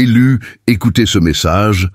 Élus, écoutez ce message.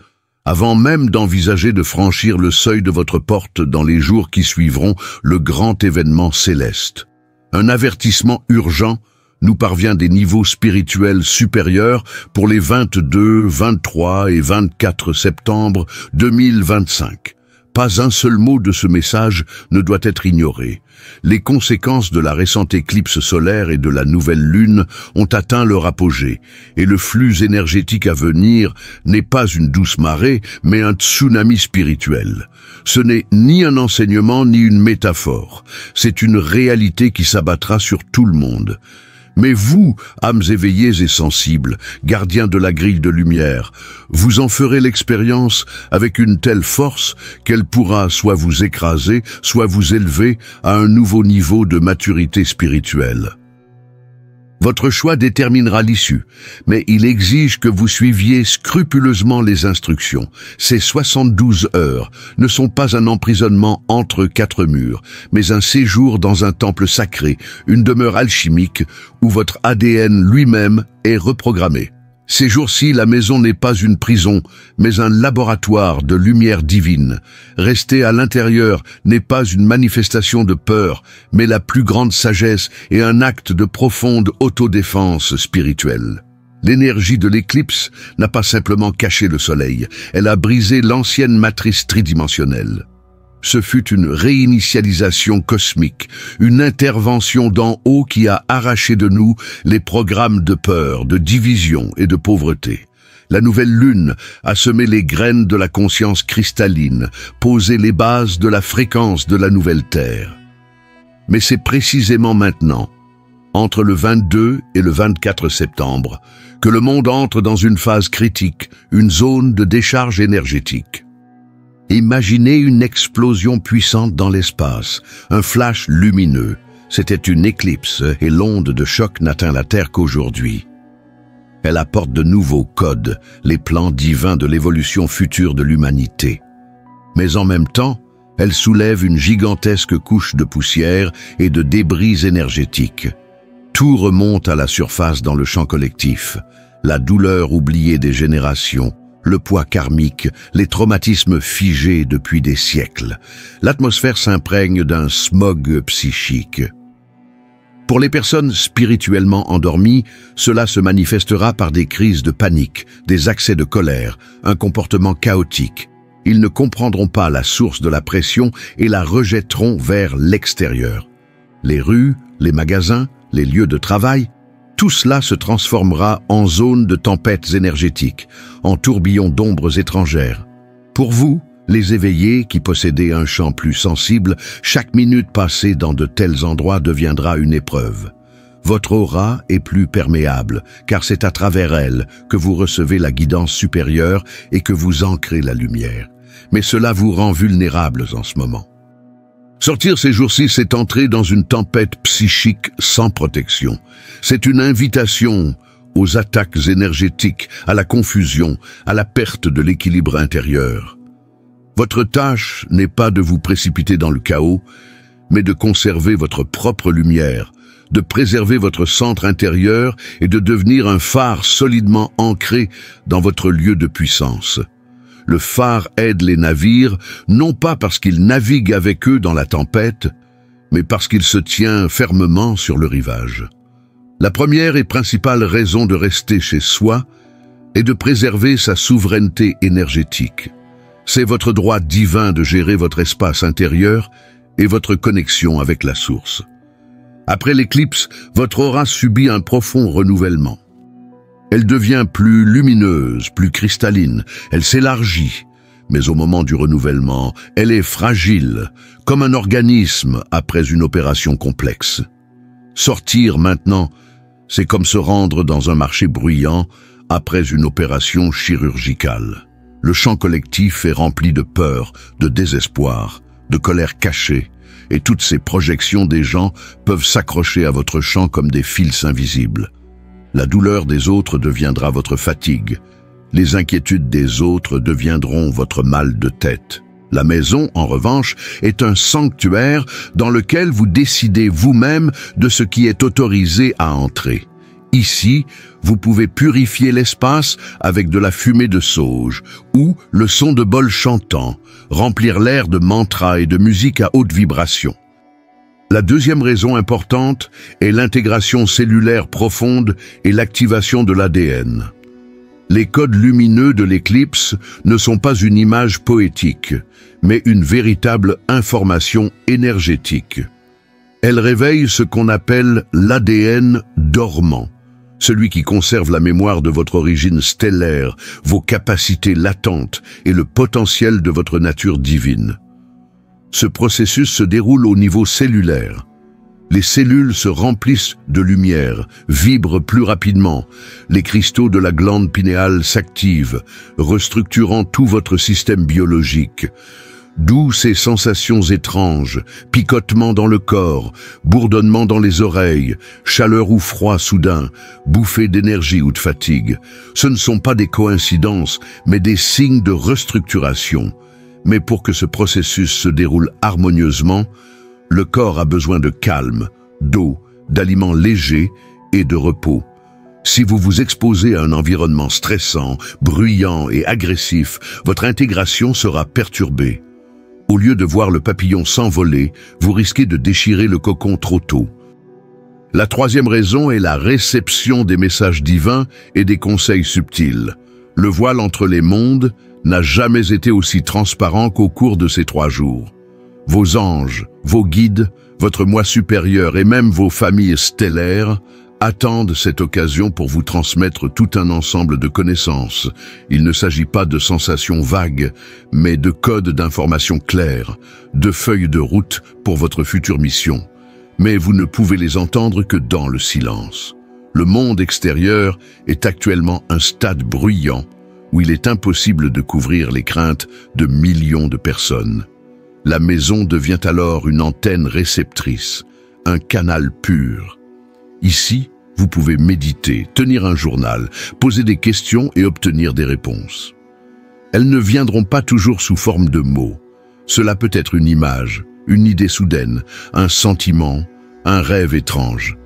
Avant même d'envisager de franchir le seuil de votre porte dans les jours qui suivront le grand événement céleste. Un avertissement urgent nous parvient des niveaux spirituels supérieurs pour les 22, 23 et 24 septembre 2025. Pas un seul mot de ce message ne doit être ignoré. Les conséquences de la récente éclipse solaire et de la nouvelle lune ont atteint leur apogée, et le flux énergétique à venir n'est pas une douce marée, mais un tsunami spirituel. Ce n'est ni un enseignement ni une métaphore, c'est une réalité qui s'abattra sur tout le monde. Mais vous, âmes éveillées et sensibles, gardiens de la grille de lumière, vous en ferez l'expérience avec une telle force qu'elle pourra soit vous écraser, soit vous élever à un nouveau niveau de maturité spirituelle. Votre choix déterminera l'issue, mais il exige que vous suiviez scrupuleusement les instructions. Ces 72 heures ne sont pas un emprisonnement entre quatre murs, mais un séjour dans un temple sacré, une demeure alchimique où votre ADN lui-même est reprogrammé. Ces jours-ci, la maison n'est pas une prison, mais un laboratoire de lumière divine. Rester à l'intérieur n'est pas une manifestation de peur, mais la plus grande sagesse et un acte de profonde autodéfense spirituelle. L'énergie de l'éclipse n'a pas simplement caché le soleil, elle a brisé l'ancienne matrice tridimensionnelle. Ce fut une réinitialisation cosmique, une intervention d'en haut qui a arraché de nous les programmes de peur, de division et de pauvreté. La nouvelle lune a semé les graines de la conscience cristalline, posé les bases de la fréquence de la nouvelle Terre. Mais c'est précisément maintenant, entre le 22 et le 24 septembre, que le monde entre dans une phase critique, une zone de décharge énergétique. Imaginez une explosion puissante dans l'espace, un flash lumineux. C'était une éclipse et l'onde de choc n'atteint la Terre qu'aujourd'hui. Elle apporte de nouveaux codes, les plans divins de l'évolution future de l'humanité. Mais en même temps, elle soulève une gigantesque couche de poussière et de débris énergétiques. Tout remonte à la surface dans le champ collectif, la douleur oubliée des générations, le poids karmique, les traumatismes figés depuis des siècles. L'atmosphère s'imprègne d'un smog psychique. Pour les personnes spirituellement endormies, cela se manifestera par des crises de panique, des accès de colère, un comportement chaotique. Ils ne comprendront pas la source de la pression et la rejetteront vers l'extérieur. Les rues, les magasins, les lieux de travail, tout cela se transformera en zone de tempêtes énergétiques, en tourbillons d'ombres étrangères. Pour vous, les éveillés qui possédez un champ plus sensible, chaque minute passée dans de tels endroits deviendra une épreuve. Votre aura est plus perméable, car c'est à travers elle que vous recevez la guidance supérieure et que vous ancrez la lumière. Mais cela vous rend vulnérables en ce moment. Sortir ces jours-ci, c'est entrer dans une tempête psychique sans protection. C'est une invitation aux attaques énergétiques, à la confusion, à la perte de l'équilibre intérieur. Votre tâche n'est pas de vous précipiter dans le chaos, mais de conserver votre propre lumière, de préserver votre centre intérieur et de devenir un phare solidement ancré dans votre lieu de puissance. Le phare aide les navires, non pas parce qu'il navigue avec eux dans la tempête, mais parce qu'il se tient fermement sur le rivage. La première et principale raison de rester chez soi est de préserver sa souveraineté énergétique. C'est votre droit divin de gérer votre espace intérieur et votre connexion avec la source. Après l'éclipse, votre aura subit un profond renouvellement. Elle devient plus lumineuse, plus cristalline, elle s'élargit. Mais au moment du renouvellement, elle est fragile, comme un organisme après une opération complexe. Sortir maintenant, c'est comme se rendre dans un marché bruyant après une opération chirurgicale. Le champ collectif est rempli de peur, de désespoir, de colère cachée, et toutes ces projections des gens peuvent s'accrocher à votre champ comme des fils invisibles. La douleur des autres deviendra votre fatigue. Les inquiétudes des autres deviendront votre mal de tête. La maison, en revanche, est un sanctuaire dans lequel vous décidez vous-même de ce qui est autorisé à entrer. Ici, vous pouvez purifier l'espace avec de la fumée de sauge ou le son de bols chantants, remplir l'air de mantras et de musique à haute vibration. La deuxième raison importante est l'intégration cellulaire profonde et l'activation de l'ADN. Les codes lumineux de l'éclipse ne sont pas une image poétique, mais une véritable information énergétique. Elles réveillent ce qu'on appelle l'ADN dormant, celui qui conserve la mémoire de votre origine stellaire, vos capacités latentes et le potentiel de votre nature divine. Ce processus se déroule au niveau cellulaire. Les cellules se remplissent de lumière, vibrent plus rapidement. Les cristaux de la glande pinéale s'activent, restructurant tout votre système biologique. D'où ces sensations étranges, picotements dans le corps, bourdonnements dans les oreilles, chaleur ou froid soudain, bouffées d'énergie ou de fatigue. Ce ne sont pas des coïncidences, mais des signes de restructuration. Mais pour que ce processus se déroule harmonieusement, le corps a besoin de calme, d'eau, d'aliments légers et de repos. Si vous vous exposez à un environnement stressant, bruyant et agressif, votre intégration sera perturbée. Au lieu de voir le papillon s'envoler, vous risquez de déchirer le cocon trop tôt. La troisième raison est la réception des messages divins et des conseils subtils. Le voile entre les mondes n'a jamais été aussi transparent qu'au cours de ces 3 jours. Vos anges, vos guides, votre moi supérieur et même vos familles stellaires attendent cette occasion pour vous transmettre tout un ensemble de connaissances. Il ne s'agit pas de sensations vagues, mais de codes d'informations clairs, de feuilles de route pour votre future mission. Mais vous ne pouvez les entendre que dans le silence. Le monde extérieur est actuellement un stade bruyant où il est impossible de couvrir les craintes de millions de personnes. La maison devient alors une antenne réceptrice, un canal pur. Ici, vous pouvez méditer, tenir un journal, poser des questions et obtenir des réponses. Elles ne viendront pas toujours sous forme de mots. Cela peut être une image, une idée soudaine, un sentiment, un rêve étrange.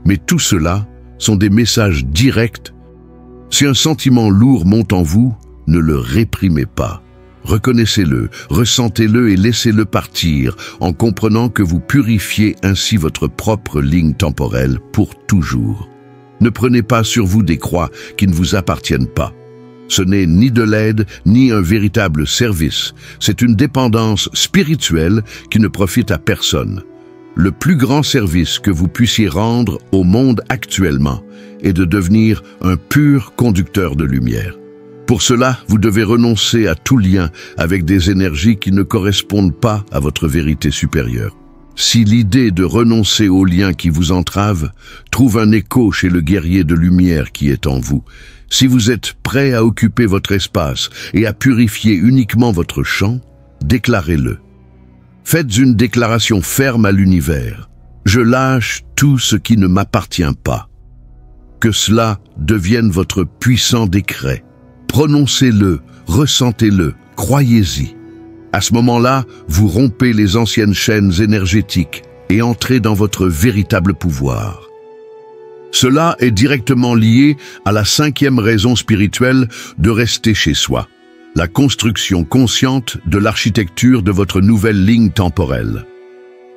Mais tout cela sont des messages directs. Si un sentiment lourd monte en vous, ne le réprimez pas. Reconnaissez-le, ressentez-le et laissez-le partir en comprenant que vous purifiez ainsi votre propre ligne temporelle pour toujours. Ne prenez pas sur vous des croix qui ne vous appartiennent pas. Ce n'est ni de l'aide, ni un véritable service. C'est une dépendance spirituelle qui ne profite à personne. Le plus grand service que vous puissiez rendre au monde actuellement est de devenir un pur conducteur de lumière. Pour cela, vous devez renoncer à tout lien avec des énergies qui ne correspondent pas à votre vérité supérieure. Si l'idée de renoncer aux liens qui vous entravent trouve un écho chez le guerrier de lumière qui est en vous, si vous êtes prêt à occuper votre espace et à purifier uniquement votre champ, déclarez-le. Faites une déclaration ferme à l'univers. Je lâche tout ce qui ne m'appartient pas. Que cela devienne votre puissant décret. Prononcez-le, ressentez-le, croyez-y. À ce moment-là, vous rompez les anciennes chaînes énergétiques et entrez dans votre véritable pouvoir. Cela est directement lié à la 5e raison spirituelle de rester chez soi, la construction consciente de l'architecture de votre nouvelle ligne temporelle.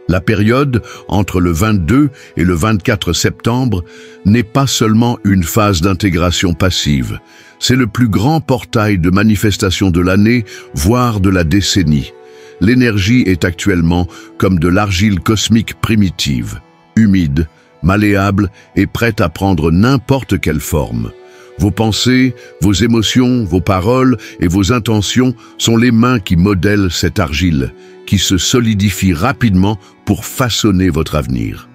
La période entre le 22 et le 24 septembre n'est pas seulement une phase d'intégration passive, c'est le plus grand portail de manifestation de l'année, voire de la décennie. L'énergie est actuellement comme de l'argile cosmique primitive, humide, malléable et prête à prendre n'importe quelle forme. Vos pensées, vos émotions, vos paroles et vos intentions sont les mains qui modèlent cette argile, qui se solidifie rapidement pour façonner votre avenir.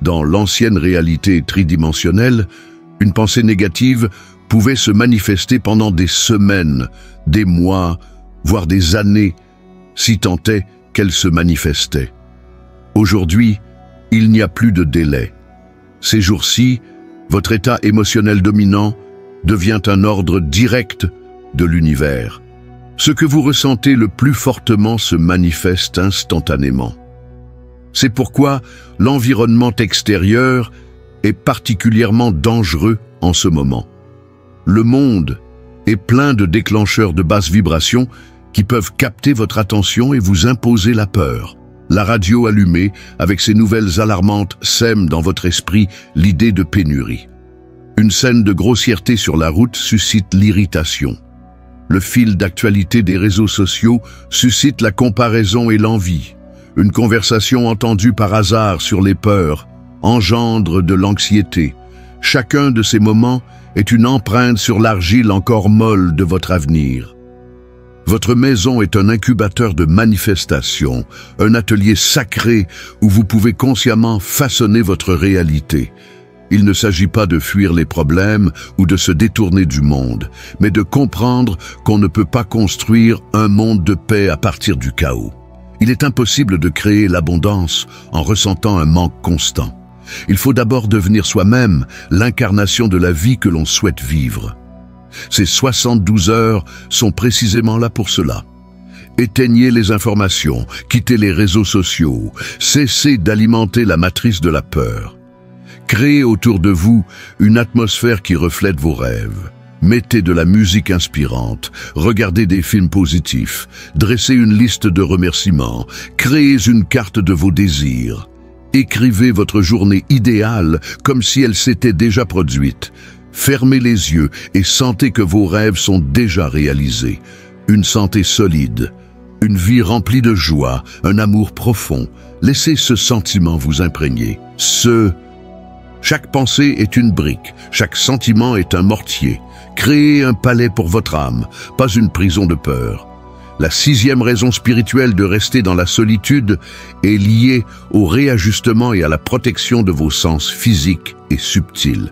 Dans l'ancienne réalité tridimensionnelle, une pensée négative pouvait se manifester pendant des semaines, des mois, voire des années, si tant est qu'elle se manifestait. Aujourd'hui, il n'y a plus de délai. Ces jours-ci, votre état émotionnel dominant devient un ordre direct de l'univers. Ce que vous ressentez le plus fortement se manifeste instantanément. C'est pourquoi l'environnement extérieur est particulièrement dangereux en ce moment. Le monde est plein de déclencheurs de basses vibrations qui peuvent capter votre attention et vous imposer la peur. La radio allumée, avec ses nouvelles alarmantes, sème dans votre esprit l'idée de pénurie. Une scène de grossièreté sur la route suscite l'irritation. Le fil d'actualité des réseaux sociaux suscite la comparaison et l'envie. Une conversation entendue par hasard sur les peurs engendre de l'anxiété. Chacun de ces moments est une empreinte sur l'argile encore molle de votre avenir. Votre maison est un incubateur de manifestation, un atelier sacré où vous pouvez consciemment façonner votre réalité. Il ne s'agit pas de fuir les problèmes ou de se détourner du monde, mais de comprendre qu'on ne peut pas construire un monde de paix à partir du chaos. Il est impossible de créer l'abondance en ressentant un manque constant. Il faut d'abord devenir soi-même l'incarnation de la vie que l'on souhaite vivre. Ces 72 heures sont précisément là pour cela. Éteignez les informations, quittez les réseaux sociaux, cessez d'alimenter la matrice de la peur. Créez autour de vous une atmosphère qui reflète vos rêves. Mettez de la musique inspirante, regardez des films positifs, dressez une liste de remerciements, créez une carte de vos désirs. Écrivez votre journée idéale comme si elle s'était déjà produite. Fermez les yeux et sentez que vos rêves sont déjà réalisés. Une santé solide, une vie remplie de joie, un amour profond. Laissez ce sentiment vous imprégner. Chaque pensée est une brique, chaque sentiment est un mortier. Créez un palais pour votre âme, pas une prison de peur. La 6e raison spirituelle de rester dans la solitude est liée au réajustement et à la protection de vos sens physiques et subtils.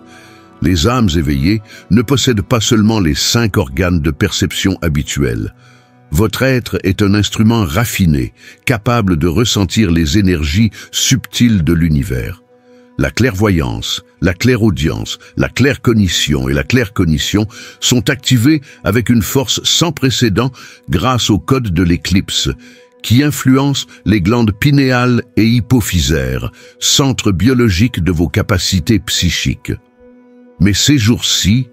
Les âmes éveillées ne possèdent pas seulement les 5 organes de perception habituels. Votre être est un instrument raffiné, capable de ressentir les énergies subtiles de l'univers. La clairvoyance, la clairaudience, la claircognition et la claircognition sont activées avec une force sans précédent grâce au code de l'éclipse, qui influence les glandes pinéales et hypophysaires, centres biologiques de vos capacités psychiques. Mais ces jours-ci,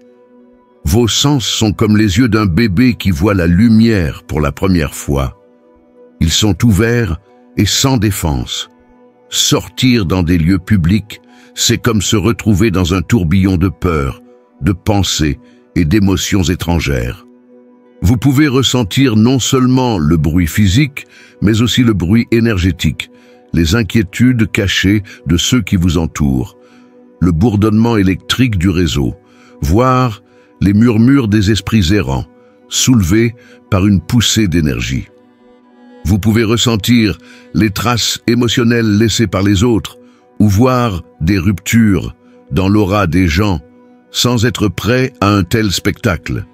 vos sens sont comme les yeux d'un bébé qui voit la lumière pour la première fois. Ils sont ouverts et sans défense. Sortir dans des lieux publics, c'est comme se retrouver dans un tourbillon de peur, de pensées et d'émotions étrangères. Vous pouvez ressentir non seulement le bruit physique, mais aussi le bruit énergétique, les inquiétudes cachées de ceux qui vous entourent, le bourdonnement électrique du réseau, voire les murmures des esprits errants, soulevés par une poussée d'énergie. Vous pouvez ressentir les traces émotionnelles laissées par les autres, ou voir des ruptures dans l'aura des gens, sans être prêt à un tel spectacle.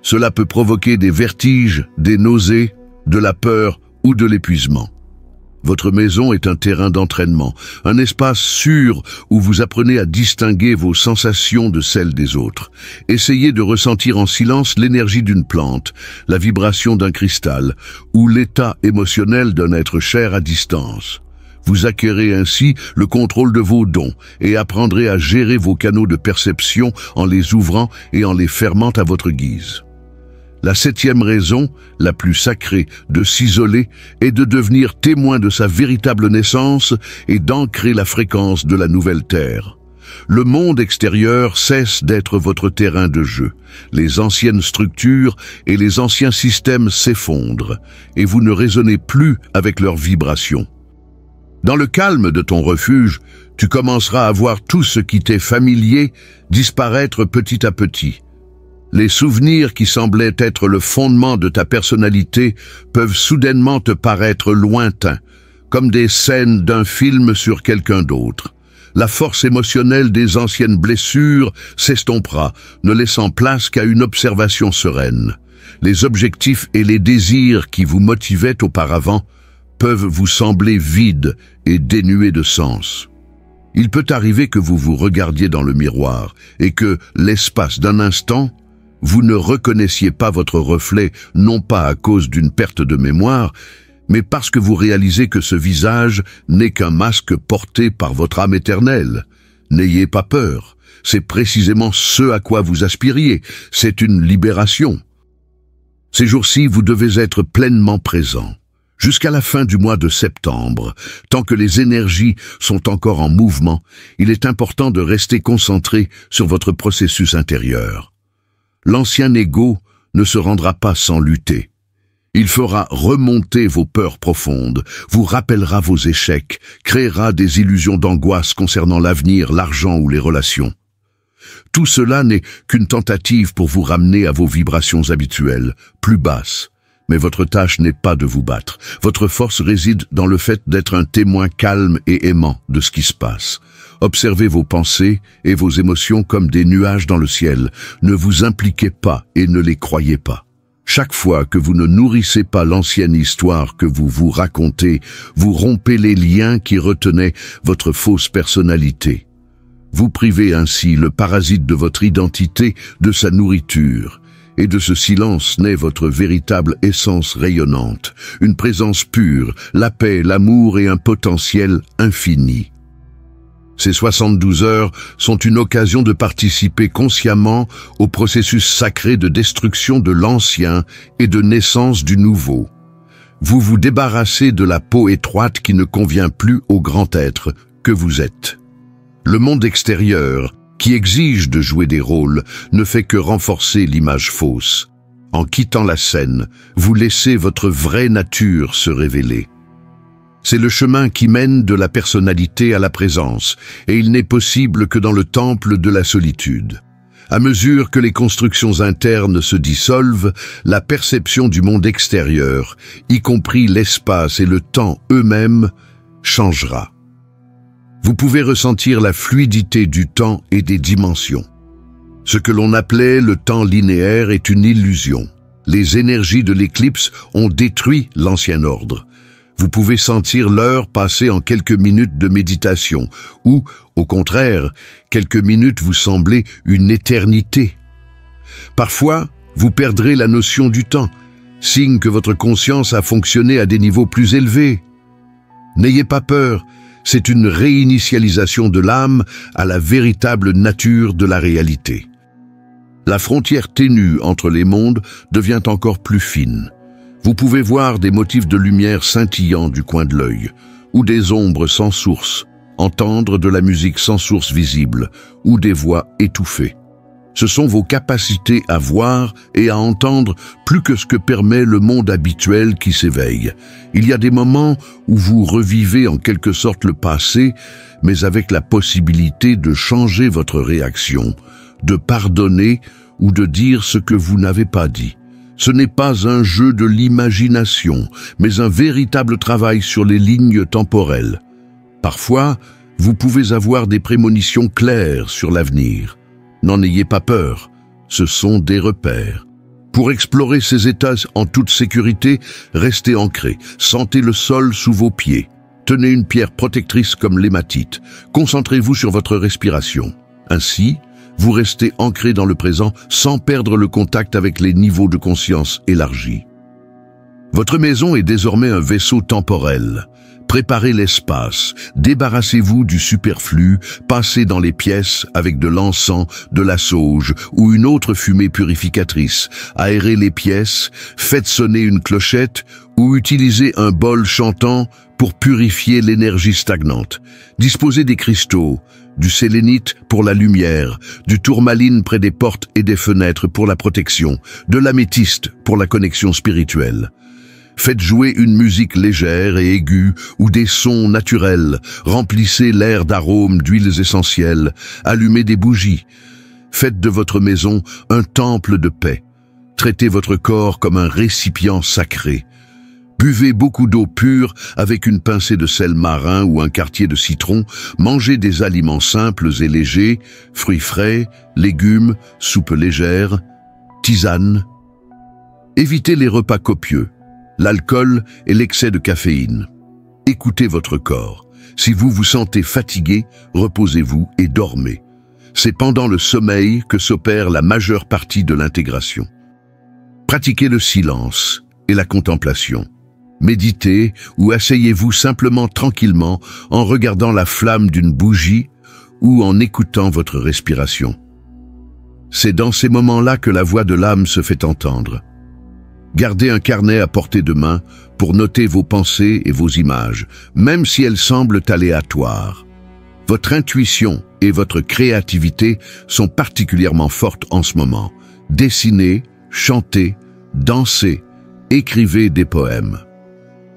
Cela peut provoquer des vertiges, des nausées, de la peur ou de l'épuisement. Votre maison est un terrain d'entraînement, un espace sûr où vous apprenez à distinguer vos sensations de celles des autres. Essayez de ressentir en silence l'énergie d'une plante, la vibration d'un cristal ou l'état émotionnel d'un être cher à distance. Vous acquérez ainsi le contrôle de vos dons et apprendrez à gérer vos canaux de perception en les ouvrant et en les fermant à votre guise. La 7e raison, la plus sacrée, de s'isoler est de devenir témoin de sa véritable naissance et d'ancrer la fréquence de la nouvelle Terre. Le monde extérieur cesse d'être votre terrain de jeu. Les anciennes structures et les anciens systèmes s'effondrent et vous ne résonnez plus avec leurs vibrations. Dans le calme de ton refuge, tu commenceras à voir tout ce qui t'est familier disparaître petit à petit. Les souvenirs qui semblaient être le fondement de ta personnalité peuvent soudainement te paraître lointains, comme des scènes d'un film sur quelqu'un d'autre. La force émotionnelle des anciennes blessures s'estompera, ne laissant place qu'à une observation sereine. Les objectifs et les désirs qui vous motivaient auparavant peuvent vous sembler vides et dénués de sens. Il peut arriver que vous vous regardiez dans le miroir et que, l'espace d'un instant, vous ne reconnaissiez pas votre reflet, non pas à cause d'une perte de mémoire, mais parce que vous réalisez que ce visage n'est qu'un masque porté par votre âme éternelle. N'ayez pas peur, c'est précisément ce à quoi vous aspiriez, c'est une libération. Ces jours-ci, vous devez être pleinement présent. Jusqu'à la fin du mois de septembre, tant que les énergies sont encore en mouvement, il est important de rester concentré sur votre processus intérieur. L'ancien ego ne se rendra pas sans lutter. Il fera remonter vos peurs profondes, vous rappellera vos échecs, créera des illusions d'angoisse concernant l'avenir, l'argent ou les relations. Tout cela n'est qu'une tentative pour vous ramener à vos vibrations habituelles, plus basses. Mais votre tâche n'est pas de vous battre. Votre force réside dans le fait d'être un témoin calme et aimant de ce qui se passe. Observez vos pensées et vos émotions comme des nuages dans le ciel. Ne vous impliquez pas et ne les croyez pas. Chaque fois que vous ne nourrissez pas l'ancienne histoire que vous vous racontez, vous rompez les liens qui retenaient votre fausse personnalité. Vous privez ainsi le parasite de votre identité de sa nourriture. Et de ce silence naît votre véritable essence rayonnante, une présence pure, la paix, l'amour et un potentiel infini. Ces 72 heures sont une occasion de participer consciemment au processus sacré de destruction de l'ancien et de naissance du nouveau. Vous vous débarrassez de la peau étroite qui ne convient plus au grand être que vous êtes. Le monde extérieur, qui exige de jouer des rôles, ne fait que renforcer l'image fausse. En quittant la scène, vous laissez votre vraie nature se révéler. C'est le chemin qui mène de la personnalité à la présence, et il n'est possible que dans le temple de la solitude. À mesure que les constructions internes se dissolvent, la perception du monde extérieur, y compris l'espace et le temps eux-mêmes, changera. Vous pouvez ressentir la fluidité du temps et des dimensions. Ce que l'on appelait le temps linéaire est une illusion. Les énergies de l'éclipse ont détruit l'ancien ordre. Vous pouvez sentir l'heure passer en quelques minutes de méditation, ou, au contraire, quelques minutes vous sembler une éternité. Parfois, vous perdrez la notion du temps, signe que votre conscience a fonctionné à des niveaux plus élevés. N'ayez pas peur. C'est une réinitialisation de l'âme à la véritable nature de la réalité. La frontière ténue entre les mondes devient encore plus fine. Vous pouvez voir des motifs de lumière scintillant du coin de l'œil, ou des ombres sans source, entendre de la musique sans source visible, ou des voix étouffées. Ce sont vos capacités à voir et à entendre plus que ce que permet le monde habituel qui s'éveille. Il y a des moments où vous revivez en quelque sorte le passé, mais avec la possibilité de changer votre réaction, de pardonner ou de dire ce que vous n'avez pas dit. Ce n'est pas un jeu de l'imagination, mais un véritable travail sur les lignes temporelles. Parfois, vous pouvez avoir des prémonitions claires sur l'avenir. N'en ayez pas peur, ce sont des repères. Pour explorer ces états en toute sécurité, restez ancré, sentez le sol sous vos pieds. Tenez une pierre protectrice comme l'hématite. Concentrez-vous sur votre respiration. Ainsi, vous restez ancré dans le présent sans perdre le contact avec les niveaux de conscience élargis. Votre maison est désormais un vaisseau temporel. Préparez l'espace, débarrassez-vous du superflu, passez dans les pièces avec de l'encens, de la sauge ou une autre fumée purificatrice, aérez les pièces, faites sonner une clochette ou utilisez un bol chantant pour purifier l'énergie stagnante. Disposez des cristaux, du sélénite pour la lumière, du tourmaline près des portes et des fenêtres pour la protection, de l'améthyste pour la connexion spirituelle. Faites jouer une musique légère et aiguë ou des sons naturels. Remplissez l'air d'arômes, d'huiles essentielles. Allumez des bougies. Faites de votre maison un temple de paix. Traitez votre corps comme un récipient sacré. Buvez beaucoup d'eau pure avec une pincée de sel marin ou un quartier de citron. Mangez des aliments simples et légers, fruits frais, légumes, soupes légères, tisanes. Évitez les repas copieux, l'alcool et l'excès de caféine. Écoutez votre corps. Si vous vous sentez fatigué, reposez-vous et dormez. C'est pendant le sommeil que s'opère la majeure partie de l'intégration. Pratiquez le silence et la contemplation. Méditez ou asseyez-vous simplement tranquillement en regardant la flamme d'une bougie ou en écoutant votre respiration. C'est dans ces moments-là que la voix de l'âme se fait entendre. Gardez un carnet à portée de main pour noter vos pensées et vos images, même si elles semblent aléatoires. Votre intuition et votre créativité sont particulièrement fortes en ce moment. Dessinez, chantez, dansez, écrivez des poèmes.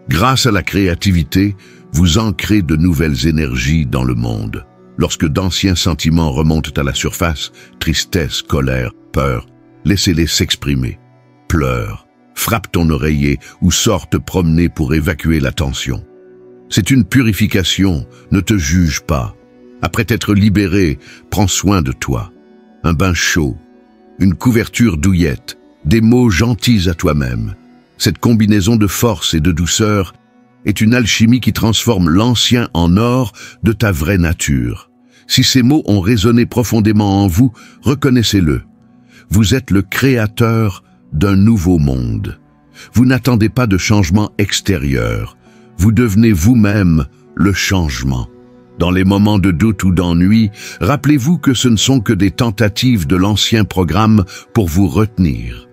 Grâce à la créativité, vous ancrez de nouvelles énergies dans le monde. Lorsque d'anciens sentiments remontent à la surface, tristesse, colère, peur, laissez-les s'exprimer. Pleure, frappe ton oreiller ou sors te promener pour évacuer la tension. C'est une purification, ne te juge pas. Après t'être libéré, prends soin de toi. Un bain chaud, une couverture douillette, des mots gentils à toi-même. Cette combinaison de force et de douceur est une alchimie qui transforme l'ancien en or de ta vraie nature. Si ces mots ont résonné profondément en vous, reconnaissez-le. Vous êtes le créateur d'un nouveau monde. Vous n'attendez pas de changement extérieur. Vous devenez vous-même le changement. Dans les moments de doute ou d'ennui, rappelez-vous que ce ne sont que des tentatives de l'ancien programme pour vous retenir.